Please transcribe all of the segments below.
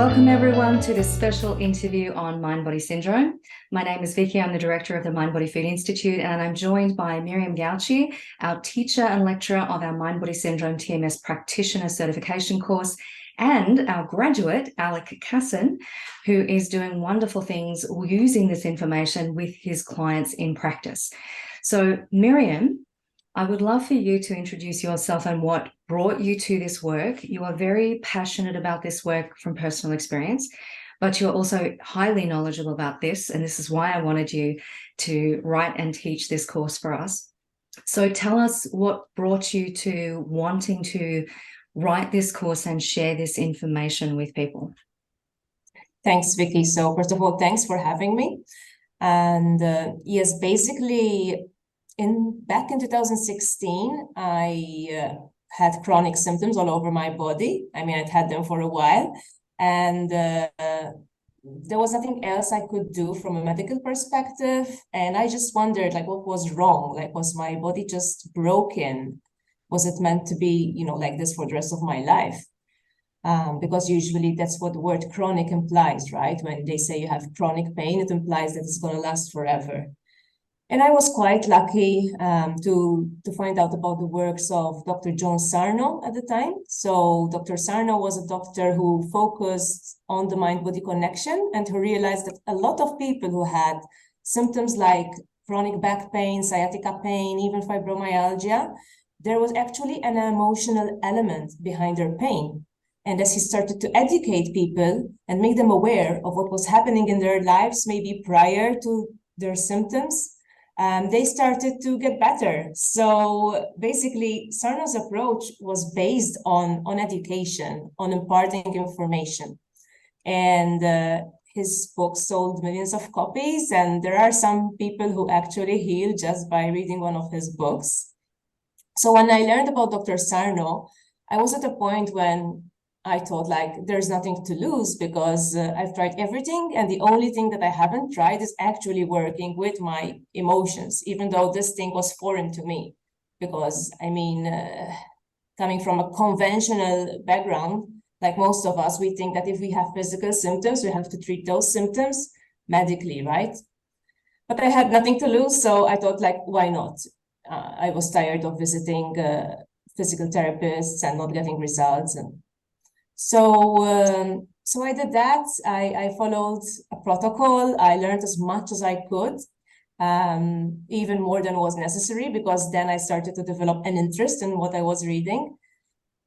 Welcome everyone to this special interview on MindBody Syndrome. My name is Viki. I'm the director of the MindBody Food Institute, and I'm joined by Miriam Gauci, our teacher and lecturer of our MindBody Syndrome TMS Practitioner Certification course, and our graduate, Alec, who is doing wonderful things using this information with his clients in practice. So Miriam, I would love for you to introduce yourself and what brought you to this work. You are very passionate about this work from personal experience, but you're also highly knowledgeable about this, and this is why I wanted you to write and teach this course for us. So tell us what brought you to wanting to write this course and share this information with people. Thanks, Vicky. So first of all, thanks for having me. And yes, basically, back in 2016, I had chronic symptoms all over my body. I mean, I'd had them for a while, and there was nothing else I could do from a medical perspective. And I just wondered, like, what was wrong? Like, was my body just broken? Was it meant to be, like this for the rest of my life? Because usually that's what the word chronic implies, right? When they say you have chronic pain, it implies that it's going to last forever. And I was quite lucky to find out about the works of Dr. John Sarno at the time. So Dr. Sarno was a doctor who focused on the mind-body connection and who realized that a lot of people who had symptoms like chronic back pain, sciatica pain, even fibromyalgia, there was actually an emotional element behind their pain. And as he started to educate people and make them aware of what was happening in their lives, maybe prior to their symptoms, they started to get better. So basically, Sarno's approach was based on education, on imparting information. And his book sold millions of copies, and there are some people who actually heal just by reading one of his books. So when I learned about Dr. Sarno, I was at a point when I thought, like, there's nothing to lose because I've tried everything, and the only thing that I haven't tried is actually working with my emotions, even though this thing was foreign to me. Because, I mean, coming from a conventional background, like most of us, we think that if we have physical symptoms, we have to treat those symptoms medically, right? But I had nothing to lose, so I thought, like, why not? I was tired of visiting physical therapists and not getting results. And so I did that. I followed a protocol. I learned as much as I could, even more than was necessary, because then I started to develop an interest in what I was reading.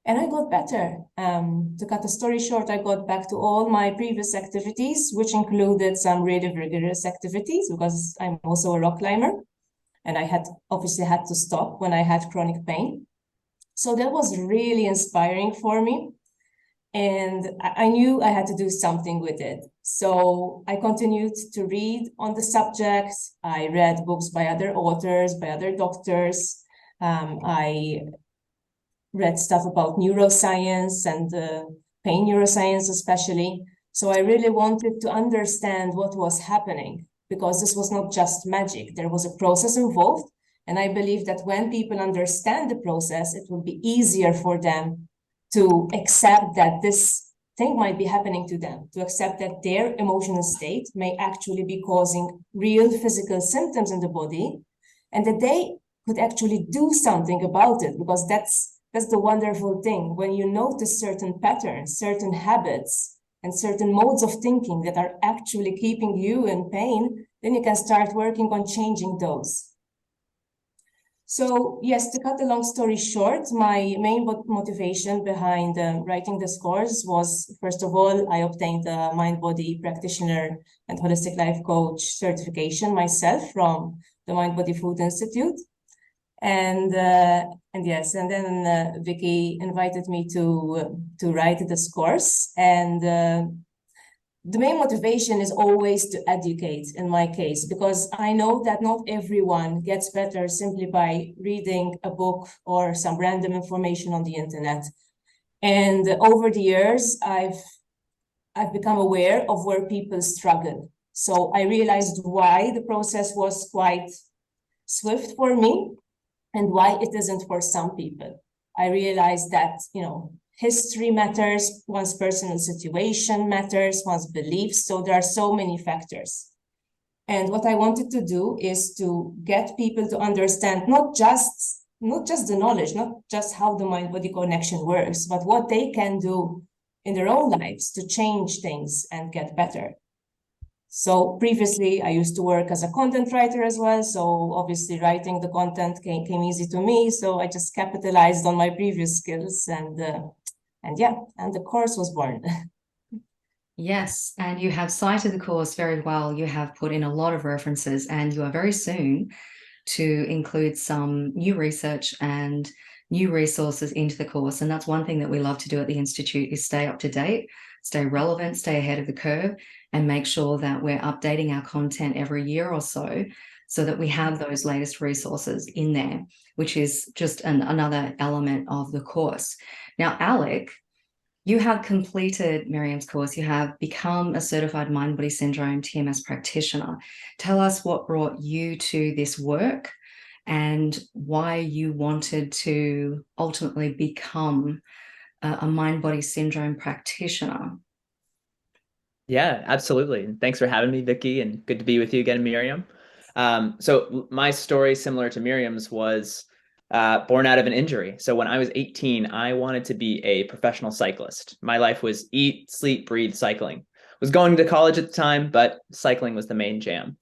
And I got better. To cut the story short, I got back to all my previous activities, which included some really rigorous activities, because I'm also a rock climber. And I had obviously had to stop when I had chronic pain. So that was really inspiring for me. And I knew I had to do something with it. So I continued to read on the subject. I read books by other authors, by other doctors. I read stuff about neuroscience and pain neuroscience especially. So I really wanted to understand what was happening, because this was not just magic. There was a process involved. And I believe that when people understand the process, it will be easier for them to accept that this thing might be happening to them, to accept that their emotional state may actually be causing real physical symptoms in the body, and that they could actually do something about it, because that's the wonderful thing. When you notice certain patterns, certain habits, and certain modes of thinking that are actually keeping you in pain, then you can start working on changing those. So yes, to cut the long story short, my main motivation behind writing this course was, first of all, I obtained the MindBody Practitioner and Holistic Life Coach certification myself from the MindBody Food Institute. And yes, and then Vicky invited me to write this course. And the main motivation is always to educate, in my case, because I know that not everyone gets better simply by reading a book or some random information on the internet. And over the years, I've become aware of where people struggle. So I realized why the process was quite swift for me and why it isn't for some people. I realized that, history matters, one's personal situation matters, one's beliefs. So there are so many factors. And what I wanted to do is to get people to understand not just the knowledge, not just how the mind-body connection works, but what they can do in their own lives to change things and get better. So previously, I used to work as a content writer as well. So obviously, writing the content came easy to me. So I just capitalized on my previous skills, and the course was born. Yes, and you have cited the course very well. You have put in a lot of references, and you are very soon to include some new research and new resources into the course. And that's one thing that we love to do at the Institute, is stay up to date, stay relevant, stay ahead of the curve, and make sure that we're updating our content every year or so, so that we have those latest resources in there, which is just another element of the course. Now, Alec, you have completed Miriam's course. You have become a certified Mind-Body Syndrome TMS practitioner. Tell us what brought you to this work and why you wanted to ultimately become a Mind-Body Syndrome practitioner. Yeah, absolutely. And thanks for having me, Viki, and good to be with you again, Miriam. So my story, similar to Miriam's, was born out of an injury. So when I was 18, I wanted to be a professional cyclist. My life was eat, sleep, breathe cycling. Was going to college at the time, but cycling was the main jam.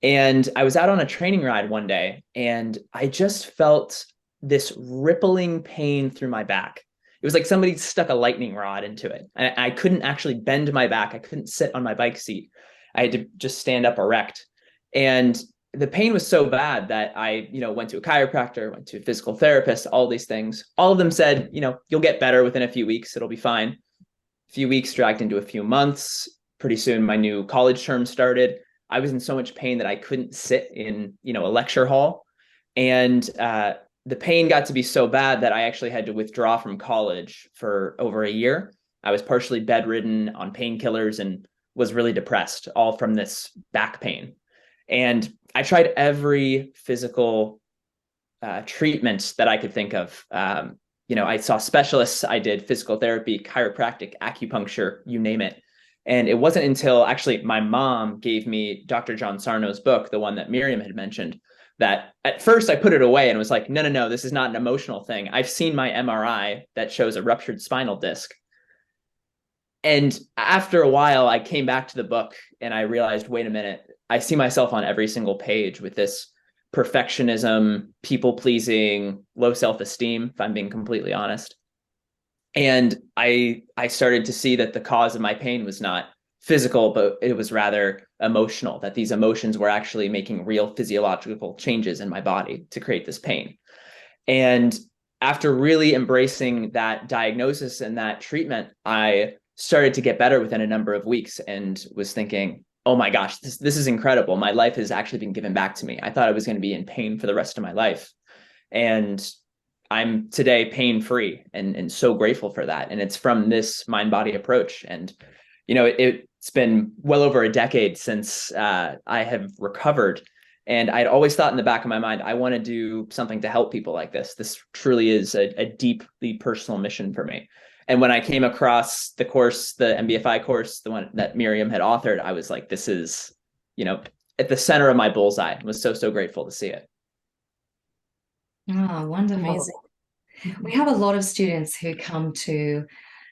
And I was out on a training ride one day, and I just felt this rippling pain through my back. It was like somebody stuck a lightning rod into it. I couldn't actually bend my back. I couldn't sit on my bike seat. I had to just stand up erect. And the pain was so bad that I, went to a chiropractor, went to a physical therapist, all these things. All of them said, you'll get better within a few weeks. It'll be fine. A few weeks dragged into a few months. Pretty soon my new college term started. I was in so much pain that I couldn't sit in, a lecture hall. And the pain got to be so bad that I actually had to withdraw from college for over a year. I was partially bedridden on painkillers and was really depressed, all from this back pain. And I tried every physical treatment that I could think of. I saw specialists, I did physical therapy, chiropractic, acupuncture, you name it. And it wasn't until actually my mom gave me Dr. John Sarno's book, the one that Miriam had mentioned, that at first I put it away and was like, no, this is not an emotional thing. I've seen my MRI that shows a ruptured spinal disc. And after a while, I came back to the book and I realized, wait a minute, I see myself on every single page with this perfectionism, people-pleasing, low self-esteem, if I'm being completely honest. And I started to see that the cause of my pain was not physical, but it was rather emotional, that these emotions were actually making real physiological changes in my body to create this pain. And after really embracing that diagnosis and that treatment, I started to get better within a number of weeks and was thinking, oh my gosh, this is incredible. My life has actually been given back to me. I thought I was going to be in pain for the rest of my life. And I'm today pain-free and so grateful for that. And it's from this mind-body approach. And, it's been well over a decade since I have recovered. And I'd always thought in the back of my mind, I want to do something to help people like this. This truly is a deeply personal mission for me. And when I came across the course, the MBFI course, the one that Miriam had authored, I was like, this is, at the center of my bullseye. I was so grateful to see it. Oh, wonderful. Amazing. We have a lot of students who come to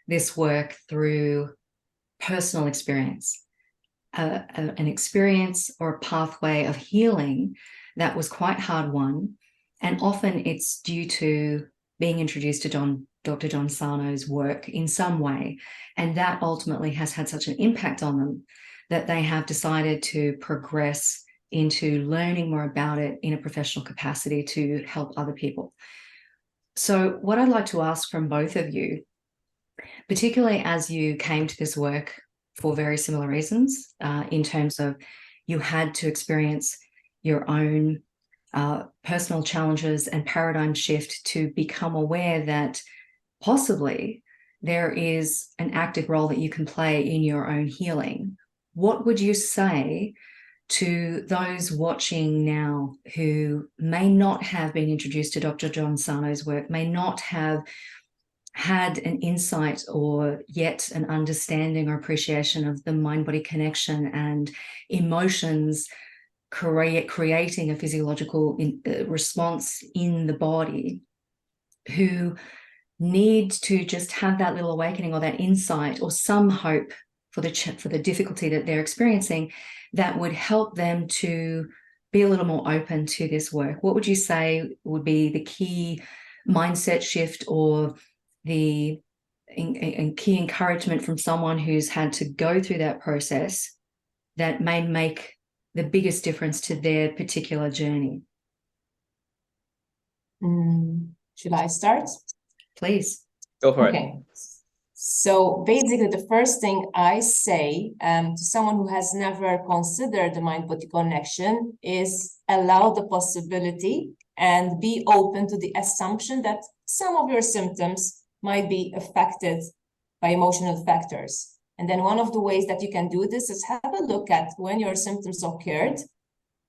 this work through personal experience, an experience or a pathway of healing that was quite hard won. And often it's due to being introduced to Dr. John Sarno's work in some way. And that ultimately has had such an impact on them that they have decided to progress into learning more about it in a professional capacity to help other people. So what I'd like to ask from both of you, particularly as you came to this work for very similar reasons, in terms of you had to experience your own personal challenges and paradigm shift to become aware that possibly there is an active role that you can play in your own healing. What would you say to those watching now who may not have been introduced to Dr. John Sarno's work, may not have had an insight or yet an understanding or appreciation of the mind-body connection and emotions creating a physiological response in the body, who need to just have that little awakening or that insight or some hope for the difficulty that they're experiencing, that would help them to be a little more open to this work? What would you say would be the key mindset shift or the key encouragement from someone who's had to go through that process that may make the biggest difference to their particular journey? Should I start? Please. Go for it. Okay. So basically, the first thing I say to someone who has never considered the mind-body connection is allow the possibility and be open to the assumption that some of your symptoms might be affected by emotional factors. And then one of the ways that you can do this is have a look at when your symptoms occurred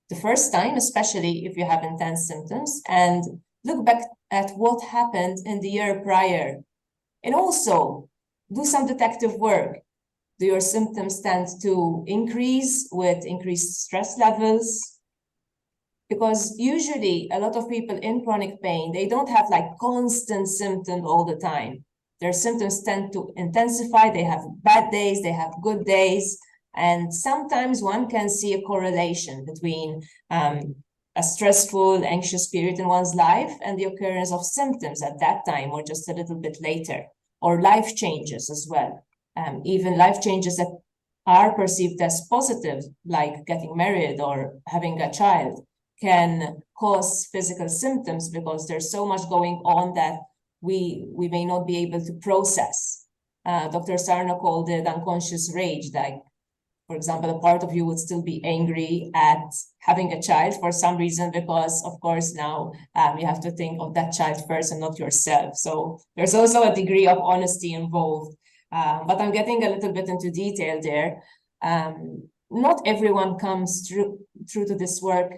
the first time, especially if you have intense symptoms, and look back at what happened in the year prior. And also do some detective work. Do your symptoms tend to increase with increased stress levels? Because usually a lot of people in chronic pain, they don't have like constant symptoms all the time. Their symptoms tend to intensify. They have bad days, they have good days. And sometimes one can see a correlation between a stressful, anxious period in one's life and the occurrence of symptoms at that time or just a little bit later, or life changes as well. Even life changes that are perceived as positive, like getting married or having a child, can cause physical symptoms because there's so much going on that we may not be able to process. Dr. Sarno called it unconscious rage. Like, for example, a part of you would still be angry at having a child for some reason, because of course now you have to think of that child first and not yourself. So there's also a degree of honesty involved. But I'm getting a little bit into detail there. Not everyone comes through to this work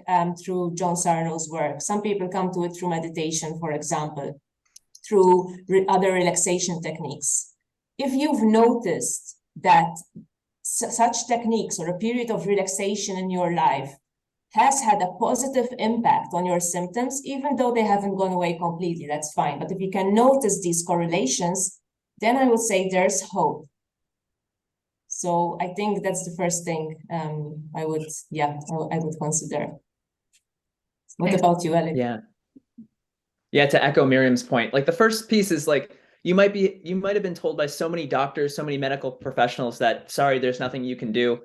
through John Sarno's work. Some people come to it through meditation, for example, through other relaxation techniques. If you've noticed that such techniques or a period of relaxation in your life has had a positive impact on your symptoms, even though they haven't gone away completely, that's fine. But if you can notice these correlations, then I would say there's hope. So I think that's the first thing I would consider. What about you, Alec? Yeah, to echo Miriam's point, like the first piece is like, you might have been told by so many doctors, so many medical professionals that, sorry, there's nothing you can do.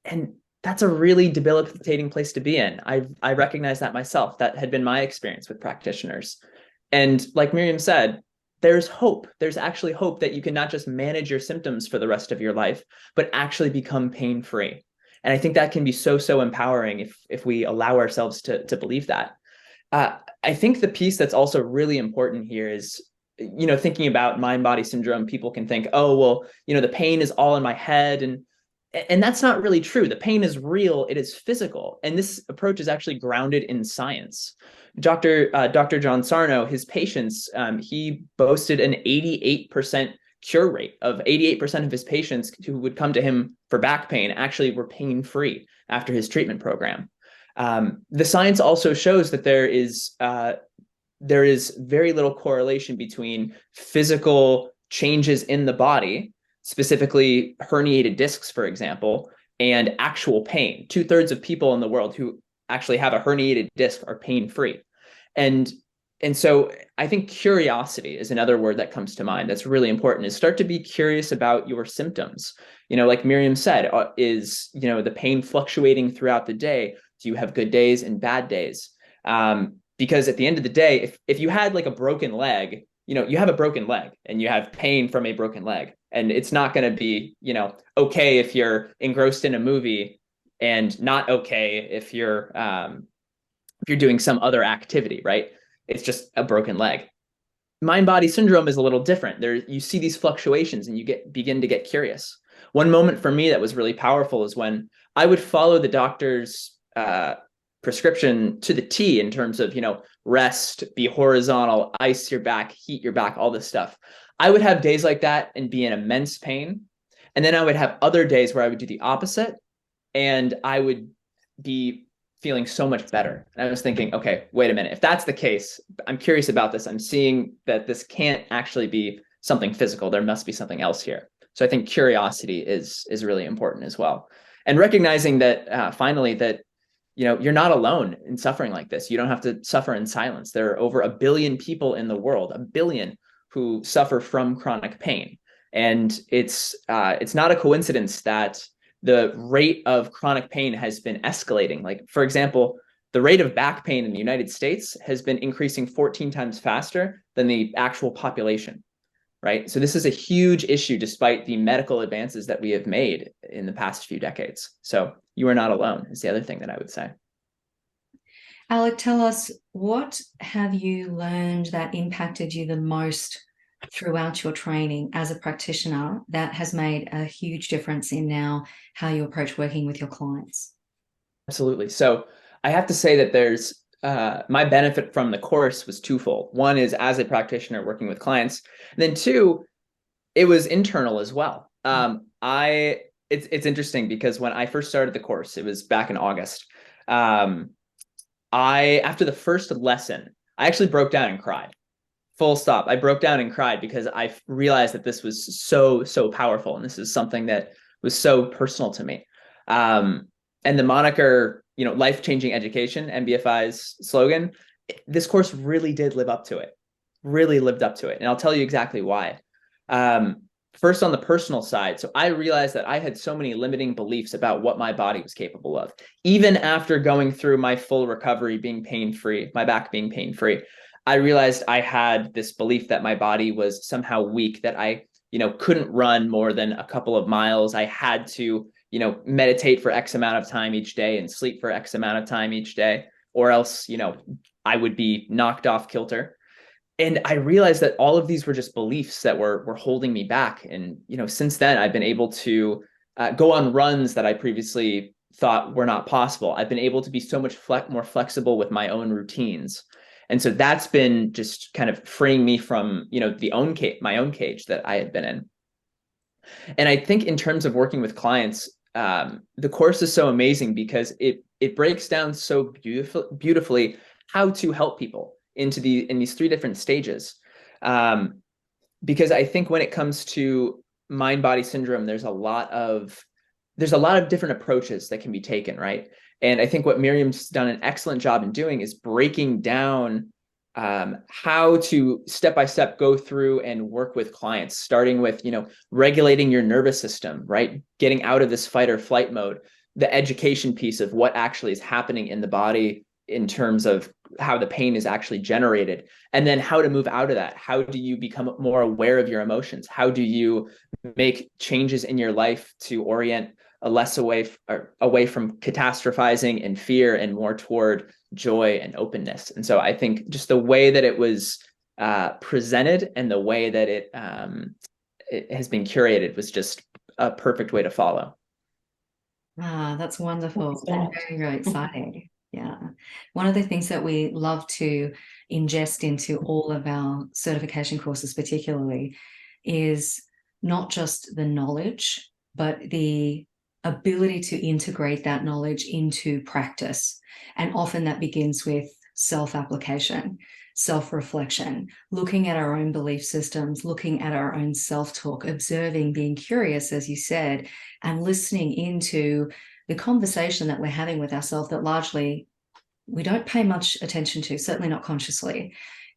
And that's a really debilitating place to be in. I recognize that myself. That had been my experience with practitioners. And like Miriam said, there's hope. There's actually hope that you can not just manage your symptoms for the rest of your life, but actually become pain-free. And I think that can be so empowering if we allow ourselves to believe that. I think the piece that's also really important here is, thinking about mind-body syndrome, people can think, oh, well, the pain is all in my head. And that's not really true. The pain is real. It is physical. And this approach is actually grounded in science. Dr. John Sarno, his patients, he boasted an 88% cure rate. Of 88% of his patients who would come to him for back pain actually were pain-free after his treatment program. The science also shows that there is very little correlation between physical changes in the body, specifically herniated discs, for example, and actual pain. 2/3 of people in the world who actually have a herniated disc are pain-free. And so I think curiosity is another word that comes to mind that's really important, is start to be curious about your symptoms. Like Miriam said, is, the pain fluctuating throughout the day? Do you have good days and bad days? Because at the end of the day, if you had like a broken leg, you have a broken leg and you have pain from a broken leg. And it's not going to be, okay if you're engrossed in a movie, and not okay if you're doing some other activity, right? It's just a broken leg. Mind-body syndrome is a little different. You see these fluctuations and you begin to get curious. One moment for me that was really powerful is when I would follow the doctor's prescription to the T in terms of, rest, be horizontal, ice your back, heat your back, all this stuff. I would have days like that and be in immense pain. And then I would have other days where I would do the opposite and I would be feeling so much better. And I was thinking, okay, wait a minute. If that's the case, I'm curious about this. I'm seeing that this can't actually be something physical. There must be something else here. So I think curiosity is really important as well. And recognizing that finally that, you're not alone in suffering like this. You don't have to suffer in silence. There are over 1 billion people in the world, 1 billion, who suffer from chronic pain. And it's not a coincidence that the rate of chronic pain has been escalating. Like, for example, the rate of back pain in the United States has been increasing 14 times faster than the actual population, right? So this is a huge issue despite the medical advances that we have made in the past few decades. So you are not alone is the other thing that I would say. Alec, tell us, what have you learned that impacted you the most throughout your training as a practitioner that has made a huge difference in now how you approach working with your clients? Absolutely. So I have to say that there's my benefit from the course was twofold. One is as a practitioner working with clients, and then two, it was internal as well. It's interesting because when I first started the course, it was back in August. After the first lesson, I actually broke down and cried. Full stop. I broke down and cried because I realized that this was so powerful, and this is something that was so personal to me. And the moniker, life-changing education, MBFI's slogan, this course really did live up to it. Really lived up to it, and I'll tell you exactly why. First, on the personal side, so I realized that I had so many limiting beliefs about what my body was capable of. Even after going through my full recovery, being pain-free, my back being pain-free, I realized I had this belief that my body was somehow weak, that I, couldn't run more than a couple of miles. I had to, meditate for X amount of time each day and sleep for X amount of time each day, or else, I would be knocked off kilter. And I realized that all of these were just beliefs that were holding me back. And, since then I've been able to go on runs that I previously thought were not possible. I've been able to be so much more flexible with my own routines. And so that's been just kind of freeing me from, my own cage that I had been in. And I think in terms of working with clients, the course is so amazing because it breaks down so beautifully how to help people in these 3 different stages. Because I think when it comes to mind-body syndrome, there's a lot of different approaches that can be taken, right? And I think what Miriam's done an excellent job in doing is breaking down how to step-by-step go through and work with clients, starting with, regulating your nervous system, right? Getting out of this fight or flight mode, the education piece of what actually is happening in the body in terms of how the pain is actually generated, and then how to move out of that. How do you become more aware of your emotions? How do you make changes in your life to orient less away from catastrophizing and fear and more toward joy and openness? And so I think just the way that it was presented and the way that it has been curated was just a perfect way to follow. That's wonderful. Very, very exciting. Yeah. One of the things that we love to ingest into all of our certification courses particularly is not just the knowledge, but the ability to integrate that knowledge into practice. And often that begins with self-application, self-reflection, looking at our own belief systems, looking at our own self-talk, observing, being curious, as you said, and listening into the conversation that we're having with ourselves that largely we don't pay much attention to, certainly not consciously.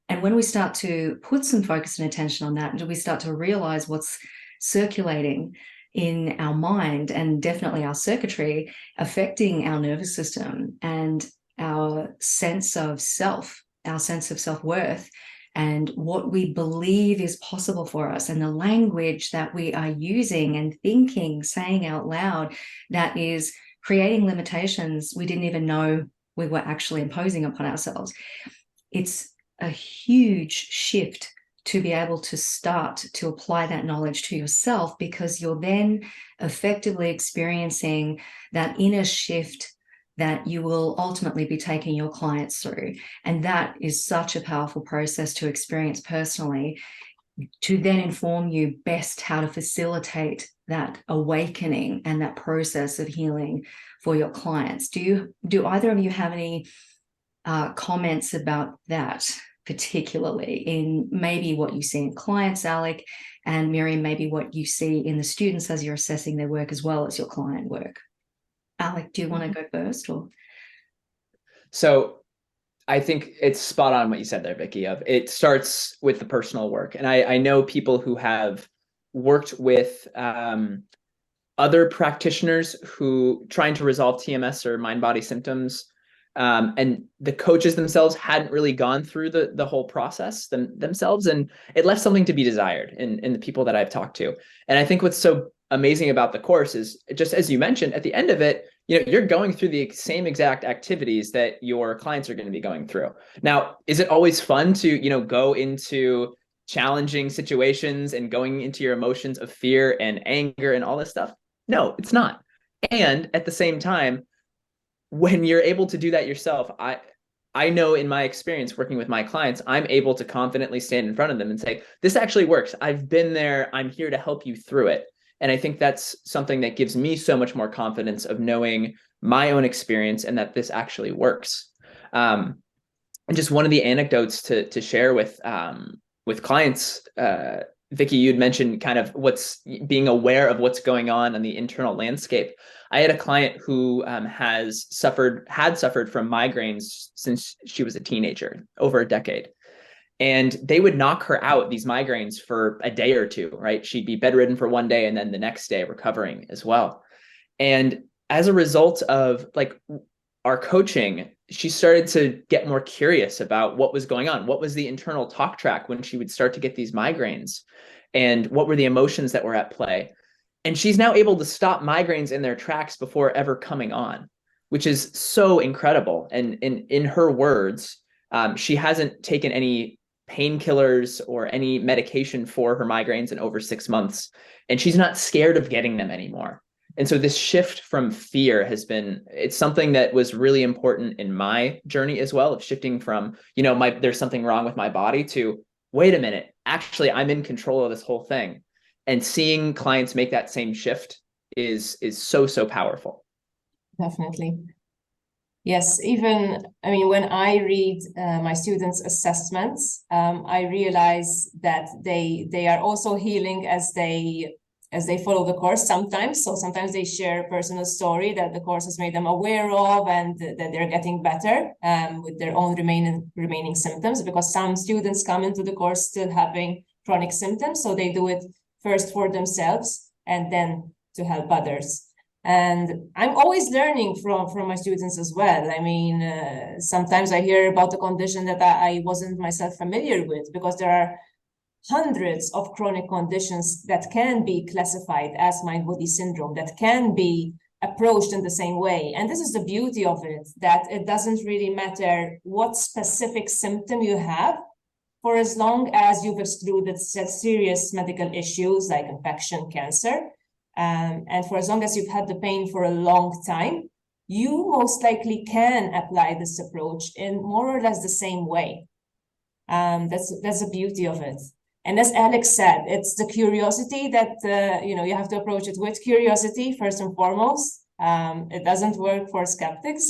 And when we start to put some focus and attention on that, we start to realize what's circulating in our mind and definitely our circuitry affecting our nervous system and our sense of self, our sense of self-worth, and what we believe is possible for us, and the language that we are using and thinking, saying out loud, that is creating limitations we didn't even know we were actually imposing upon ourselves. It's a huge shift to be able to start to apply that knowledge to yourself, because you're then effectively experiencing that inner shift that you will ultimately be taking your clients through. And that is such a powerful process to experience personally. to then inform you best how to facilitate that awakening and that process of healing for your clients. Do either of you have any comments about that, particularly in maybe what you see in clients, Alec, and Miriam, maybe what you see in the students as you're assessing their work as well as your client work? Alec, do you want to go first? Or So I think it's spot on what you said there, Viki, of it starts with the personal work. And I know people who have worked with other practitioners who trying to resolve TMS or mind-body symptoms, and the coaches themselves hadn't really gone through the whole process themselves, and it left something to be desired in the people that I've talked to. And I think what's so amazing about the course is, just as you mentioned, at the end of it, you're going through the same exact activities that your clients are going to be going through. Now, is it always fun to, go into challenging situations and going into your emotions of fear and anger and all this stuff? No, it's not. And at the same time, when you're able to do that yourself, I know in my experience working with my clients, I'm able to confidently stand in front of them and say, this actually works. I've been there. I'm here to help you through it. And I think that's something that gives me so much more confidence of knowing my own experience and that this actually works. And just one of the anecdotes to share with clients, Viki, you'd mentioned kind of being aware of what's going on the internal landscape. I had a client who had suffered from migraines since she was a teenager, over a decade. And they would knock her out, these migraines, for a day or two, right? She'd be bedridden for one day and then the next day recovering as well. And as a result of our coaching, she started to get more curious about what was going on. What was the internal talk track when she would start to get these migraines? And what were the emotions that were at play? And she's now able to stop migraines in their tracks before ever coming on, which is so incredible. And in her words, she hasn't taken any painkillers or any medication for her migraines in over 6 months, and she's not scared of getting them anymore. And so this shift from fear it's something that was really important in my journey as well, of shifting from, there's something wrong with my body, to, wait a minute, actually, I'm in control of this whole thing. And seeing clients make that same shift is so powerful. Definitely. Yes, even, when I read my students' assessments, I realize that they are also healing as they follow the course sometimes. So sometimes they share a personal story that the course has made them aware of, and that they're getting better with their own remaining symptoms, because some students come into the course still having chronic symptoms. So they do it first for themselves and then to help others. And I'm always learning from my students as well. Sometimes I hear about a condition that I wasn't myself familiar with, because there are hundreds of chronic conditions that can be classified as mind-body syndrome, that can be approached in the same way. And this is the beauty of it, that it doesn't really matter what specific symptom you have, for as long as you've excluded serious medical issues like infection, cancer. And for as long as you've had the pain for a long time, you most likely can apply this approach in more or less the same way. That's the beauty of it. And as Alex said, it's the curiosity that, you have to approach it with curiosity first and foremost. It doesn't work for skeptics,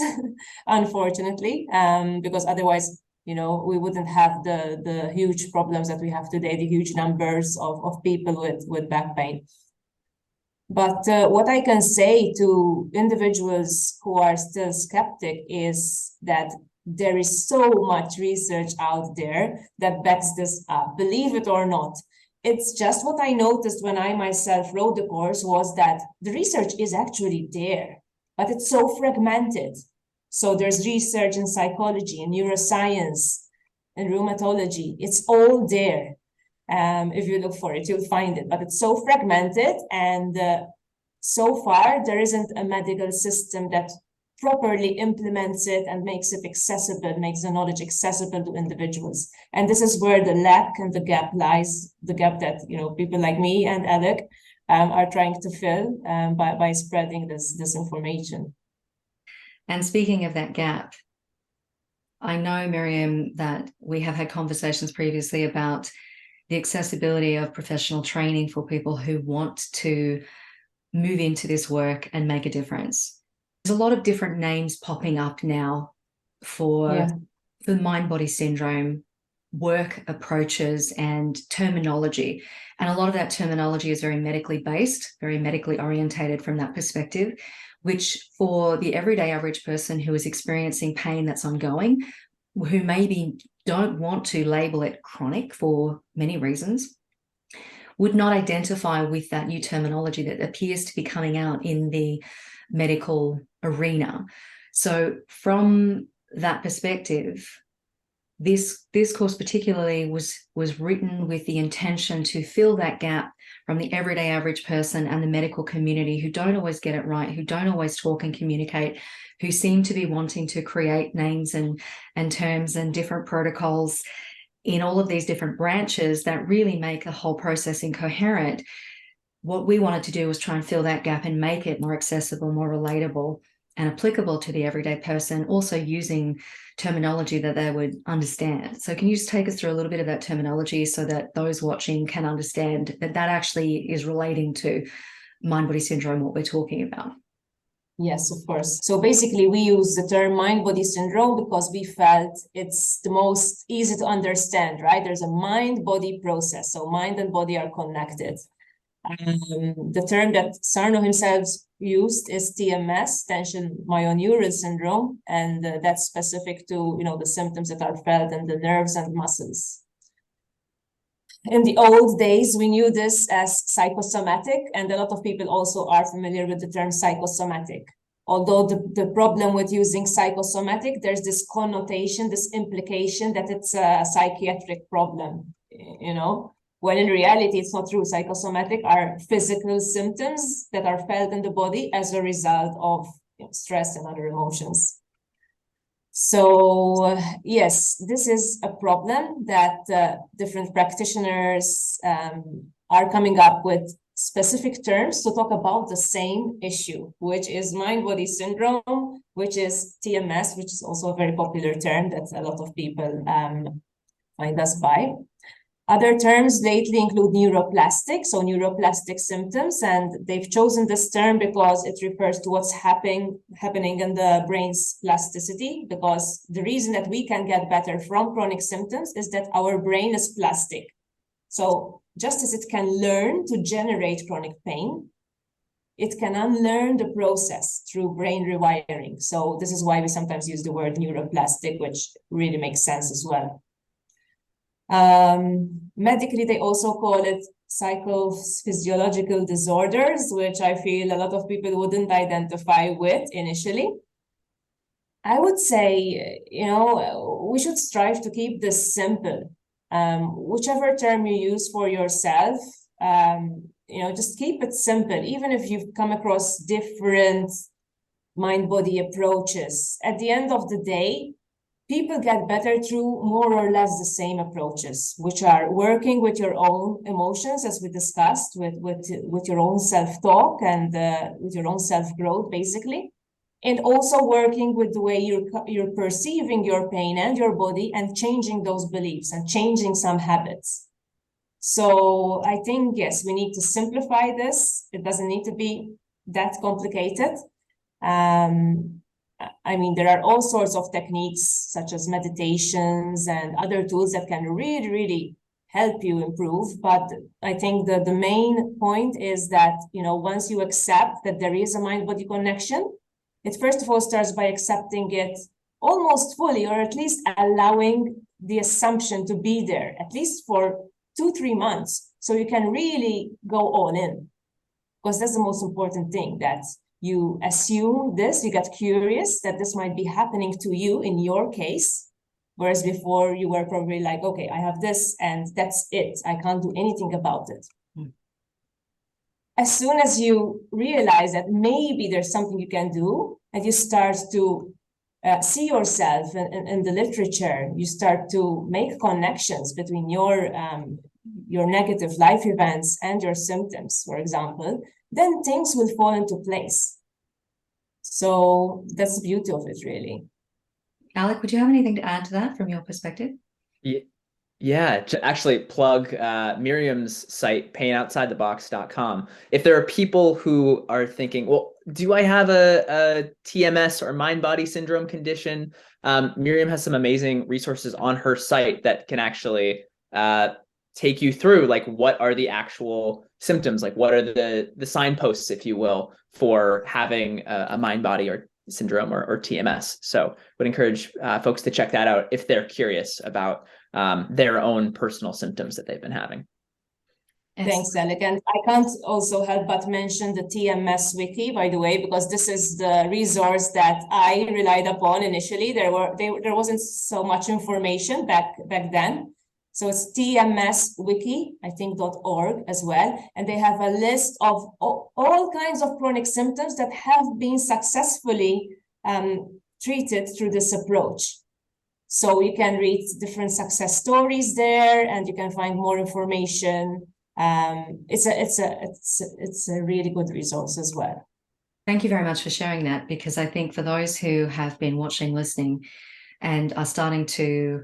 unfortunately, because otherwise, we wouldn't have the huge problems that we have today, the huge numbers of people with back pain. But what I can say to individuals who are still skeptic is that there is so much research out there that backs this up, believe it or not. It's just what I noticed when I myself wrote the course, was that the research is actually there, but it's so fragmented. So there's research in psychology, in neuroscience, in rheumatology. It's all there. If you look for it, you'll find it, but it's so fragmented, and so far there isn't a medical system that properly implements it and makes it accessible, makes the knowledge accessible to individuals. And this is where the lack and the gap lies, the gap that people like me and Alec are trying to fill by spreading this information. And speaking of that gap, I know, Miriam, that we have had conversations previously about the accessibility of professional training for people who want to move into this work and make a difference. There's a lot of different names popping up now for mind-body syndrome work approaches and terminology. And a lot of that terminology is very medically based, very medically orientated from that perspective, which for the everyday average person who is experiencing pain that's ongoing, who maybe don't want to label it chronic for many reasons, would not identify with that new terminology that appears to be coming out in the medical arena. So from that perspective, this course particularly was written with the intention to fill that gap from the everyday average person and the medical community who don't always get it right, who don't always talk and communicate, who seem to be wanting to create names and terms and different protocols in all of these different branches that really make the whole process incoherent. What we wanted to do was try and fill that gap and make it more accessible, more relatable, and applicable to the everyday person, also using terminology that they would understand. So can you just take us through a little bit of that terminology so that those watching can understand that that actually is relating to mind-body syndrome, what we're talking about? Yes, of course. So basically, we use the term mind-body syndrome because we felt it's the most easy to understand, right? There's a mind-body process. So mind and body are connected. The term that Sarno himself used is TMS, tension myoneural syndrome, and that's specific to, the symptoms that are felt in the nerves and muscles. In the old days, we knew this as psychosomatic, and a lot of people also are familiar with the term psychosomatic. Although the problem with using psychosomatic, there's this connotation, this implication that it's a psychiatric problem, when in reality, it's not true. Psychosomatic are physical symptoms that are felt in the body as a result of stress and other emotions. So yes, this is a problem that different practitioners are coming up with specific terms to talk about the same issue, which is mind-body syndrome, which is TMS, which is also a very popular term that a lot of people find us by. Other terms lately include neuroplastic, so neuroplastic symptoms, and they've chosen this term because it refers to what's happening in the brain's plasticity, because the reason that we can get better from chronic symptoms is that our brain is plastic. So just as it can learn to generate chronic pain, it can unlearn the process through brain rewiring. So this is why we sometimes use the word neuroplastic, which really makes sense as well. Medically, they also call it psychophysiological disorders, which I feel a lot of people wouldn't identify with initially. I would say, we should strive to keep this simple. Whichever term you use for yourself, just keep it simple, even if you've come across different mind-body approaches. At the end of the day, people get better through more or less the same approaches, which are working with your own emotions, as we discussed, with your own self-talk and with your own self-growth, basically, and also working with the way you're perceiving your pain and your body and changing those beliefs and changing some habits. So I think, yes, we need to simplify this. It doesn't need to be that complicated. There are all sorts of techniques such as meditations and other tools that can really, really help you improve. But I think the main point is that, once you accept that there is a mind-body connection, it first of all starts by accepting it almost fully, or at least allowing the assumption to be there, at least for 2-3 months, so you can really go all in. Because that's the most important thing, that you assume this, you get curious that this might be happening to you in your case, whereas before you were probably like, okay, I have this and that's it. I can't do anything about it. As soon as you realize that maybe there's something you can do, and you start to see yourself in the literature, you start to make connections between your negative life events and your symptoms, for example, then things will fall into place. So that's the beauty of it, really. Alec, would you have anything to add to that from your perspective? Yeah, to actually plug Miriam's site, painoutsidethebox.com. If there are people who are thinking, well, do I have a TMS or mind-body syndrome condition? Miriam has some amazing resources on her site that can actually take you through, like, what are the actual symptoms, like what are the signposts, if you will, for having a mind-body or syndrome or TMS. So would encourage folks to check that out if they're curious about their own personal symptoms that they've been having. Thanks, Alec. And I can't also help but mention the TMS Wiki, by the way, because this is the resource that I relied upon initially. There wasn't so much information back then. So it's TMS Wiki, I think .org as well. And they have a list of all kinds of chronic symptoms that have been successfully treated through this approach. So you can read different success stories there, and you can find more information. It's a really good resource as well. Thank you very much for sharing that, because I think for those who have been watching, listening, and are starting to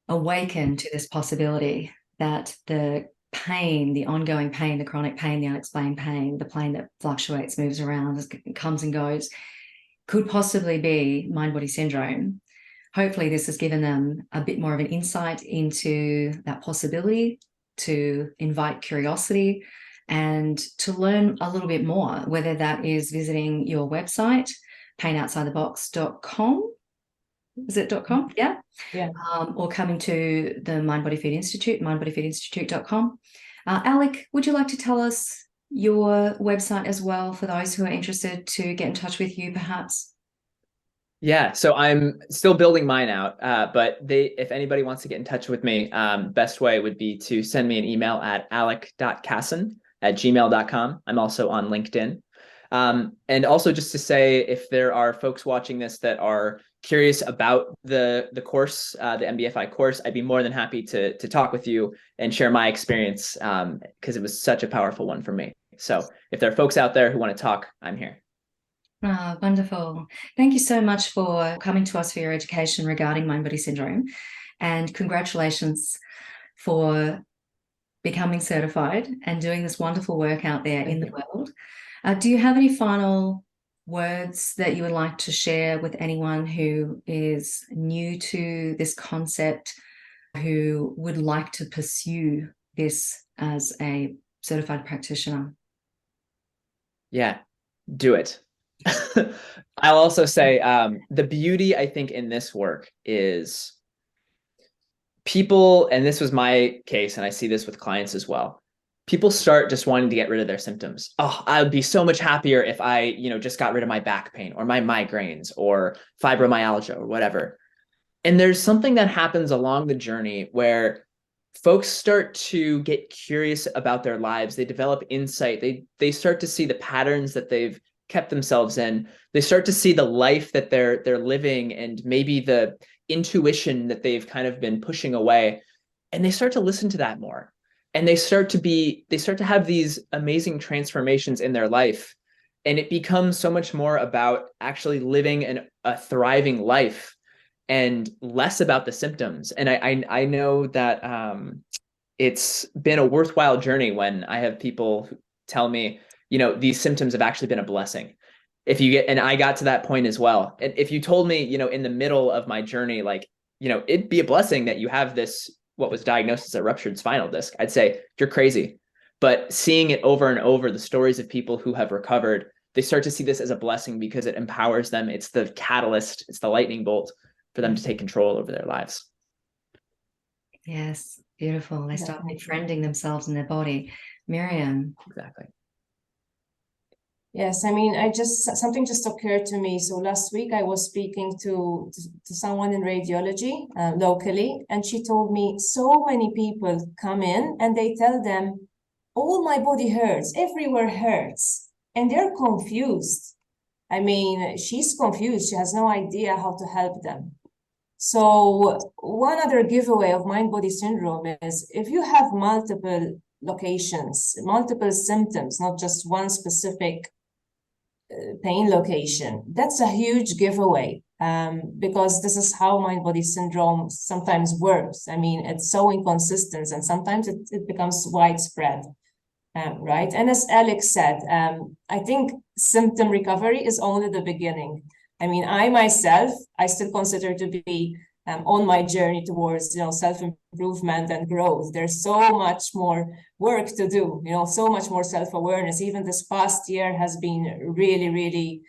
awaken to this possibility that the pain, the ongoing pain, the chronic pain, the unexplained pain, the pain that fluctuates, moves around, comes and goes, could possibly be mind-body syndrome. Hopefully this has given them a bit more of an insight into that possibility, to invite curiosity and to learn a little bit more, whether that is visiting your website, painoutsidethebox.com. Is it .com? Yeah. Or coming to the MindBody Food Institute, mindbodyfoodinstitute.com. Alec, would you like to tell us your website as well for those who are interested to get in touch with you, perhaps? Yeah, so I'm still building mine out, but if anybody wants to get in touch with me, best way would be to send me an email at alec.casson@gmail.com. I'm also on LinkedIn. And also just to say, if there are folks watching this that are curious about the course, the MBFI course, I'd be more than happy to talk with you and share my experience, because it was such a powerful one for me. So if there are folks out there who want to talk, I'm here. Oh, wonderful. Thank you so much for coming to us for your education regarding mind-body syndrome, and congratulations for becoming certified and doing this wonderful work out there in the world. Do you have any final words that you would like to share with anyone who is new to this concept, who would like to pursue this as a certified practitioner? Yeah, do it. I'll also say the beauty, I think, in this work is people, and this was my case, and I see this with clients as well, people start just wanting to get rid of their symptoms. Oh, I would be so much happier if I, just got rid of my back pain or my migraines or fibromyalgia or whatever. And there's something that happens along the journey where folks start to get curious about their lives. They develop insight. They start to see the patterns that they've kept themselves in. They start to see the life that they're living, and maybe the intuition that they've kind of been pushing away. And they start to listen to that more. And they start to have these amazing transformations in their life. And it becomes so much more about actually living a thriving life and less about the symptoms. And I know that it's been a worthwhile journey when I have people tell me, these symptoms have actually been a blessing. And I got to that point as well. And if you told me, in the middle of my journey, like, it'd be a blessing that you have this, what was diagnosed as a ruptured spinal disc, I'd say you're crazy. But seeing it over and over, the stories of people who have recovered, they start to see this as a blessing because it empowers them. It's the catalyst, it's the lightning bolt for them to take control over their lives. Yes, beautiful. They start befriending themselves in their body. Miriam. Exactly. Yes, I mean, something just occurred to me. So last week I was speaking to someone in radiology locally, and she told me so many people come in and they tell them, all my body hurts, everywhere hurts, and they're confused. I mean, she's confused. She has no idea how to help them. So one other giveaway of mind-body syndrome is if you have multiple locations, multiple symptoms, not just one specific pain location. That's a huge giveaway, because this is how mind-body syndrome sometimes works. I mean, it's so inconsistent, and sometimes it becomes widespread, right? And as Alec said, I think symptom recovery is only the beginning. I mean, I myself, I still consider to be on my journey towards, self-improvement and growth. There's so much more work to do, so much more self-awareness. Even this past year has been really, really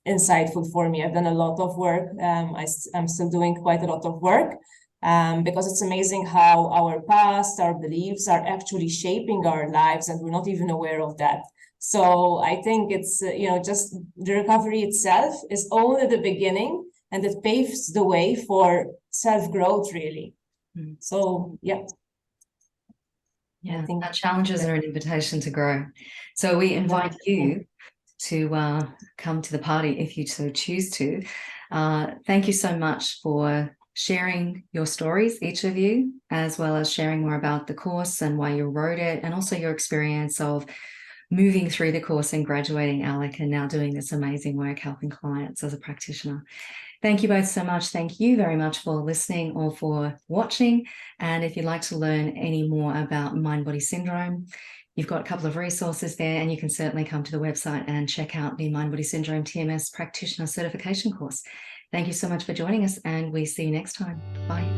insightful for me. I've done a lot of work. I'm still doing quite a lot of work, because it's amazing how our past, our beliefs are actually shaping our lives, and we're not even aware of that. So I think it's, just the recovery itself is only the beginning, and it paves the way for self-growth, really. So, yeah. Yeah, our challenges are an invitation to grow. So we invite you to come to the party if you so choose to. Thank you so much for sharing your stories, each of you, as well as sharing more about the course and why you wrote it, and also your experience of moving through the course and graduating, Alec, and now doing this amazing work helping clients as a practitioner. Thank you both so much. Thank you very much for listening or for watching. And if you'd like to learn any more about mind-body syndrome, you've got a couple of resources there, and you can certainly come to the website and check out the MindBody Syndrome TMS Practitioner Certification course. Thank you so much for joining us, and we see you next time. Bye.